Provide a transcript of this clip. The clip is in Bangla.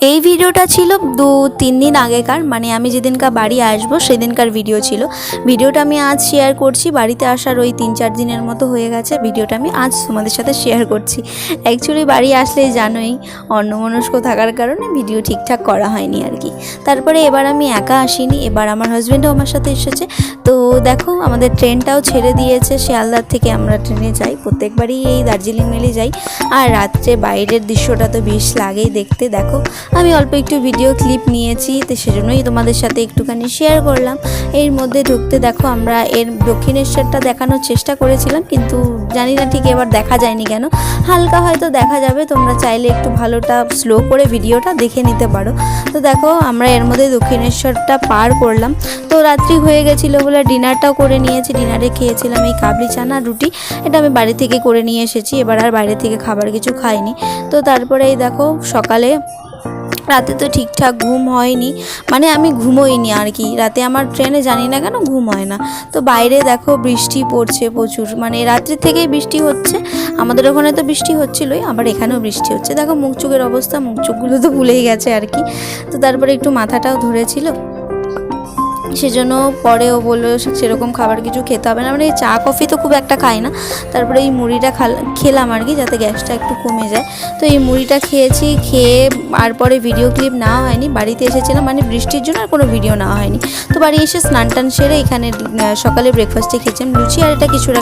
এই ভিডিওটা ছিল 2-3 দিন আগেকার, মানে আমি যেদিনকার বাড়ি আসবো সেদিনকার ভিডিও ছিল। ভিডিওটা আমি আজ শেয়ার করছি। বাড়িতে আসার ওই 3-4 দিনের মতো হয়ে গেছে, ভিডিওটা আমি আজ তোমাদের সাথে শেয়ার করছি। অ্যাকচুয়ালি বাড়ি আসলেই জানোই অন্যমনস্ক থাকার কারণে ভিডিও ঠিকঠাক করা হয়নি আর কি। তারপরে এবার আমি একা আসিনি, এবার আমার হাজব্যান্ডও আমার সাথে এসেছে। তো দেখো আমাদের ট্রেনটাও ছেড়ে দিয়েছে, শিয়ালদার থেকে আমরা ট্রেনে যাই, প্রত্যেকবারই এই দার্জিলিং মেলে যাই। আর রাত্রে বাইরের দৃশ্যটা তো বেশ লাগেই দেখতে। দেখো আমি অল্প একটু ভিডিও ক্লিপ নিয়েছি, তো সেজন্যই তোমাদের সাথে একটুখানি শেয়ার করলাম। এর মধ্যে ঢুকতে দেখো আমরা এর দক্ষিণেশ্বরটা দেখানোর চেষ্টা করেছিলাম, কিন্তু জানি না ঠিক এবার দেখা যায়নি কেন। হালকা হয়তো দেখা যাবে, তোমরা চাইলে একটু ভালোটা স্লো করে ভিডিওটা দেখে নিতে পারো। তো দেখো আমরা এর মধ্যে দক্ষিণেশ্বরটা পার করলাম। তো রাত্রি হয়ে গেছিলো বলে ডিনারটাও করে নিয়েছি। ডিনারে খেয়েছিলাম এই কাবলি চানা রুটি, এটা আমি বাড়ি থেকে করে নিয়ে এসেছি, এবার আর বাইরে থেকে খাবার কিছু খাইনি। তো তারপরে এই দেখো সকালে, রাতে তো ঠিকঠাক ঘুম হয়নি, মানে আমি ঘুমোইনি আর কি রাতে, আমার ট্রেনে জানি না কেন ঘুম হয় না। তো বাইরে দেখো বৃষ্টি পড়ছে প্রচুর, মানে রাত্রি থেকেই বৃষ্টি হচ্ছে। আমাদের ওখানে তো বৃষ্টি হচ্ছিলোই, আবার এখানেও বৃষ্টি হচ্ছে। দেখো মুখ চোখের অবস্থা, মুখ চোখগুলো তো ভুলেই গেছে আর কি। তো তারপরে একটু মাথাটাও ধরেছিল, সেজন্য পরেও বললো সেরকম খাবার কিছু খেতে হবে না, মানে চা কফি তো খুব একটা খাই না। তারপরে এই মুড়িটা খেলাম আর কি, যাতে গ্যাসটা একটু কমে যায়। তো এই মুড়িটা খেয়েছি, খেয়ে আর পরে ভিডিও ক্লিপ নেওয়া হয়নি। বাড়িতে এসেছিলাম মানে বৃষ্টির জন্য আর কোনো ভিডিও নেওয়া হয়নি। তো বাড়ি এসে স্নান টান সেরে এখানে সকালে ব্রেকফাস্টে খেয়েছিলাম লুচি আর এটা কিছুটা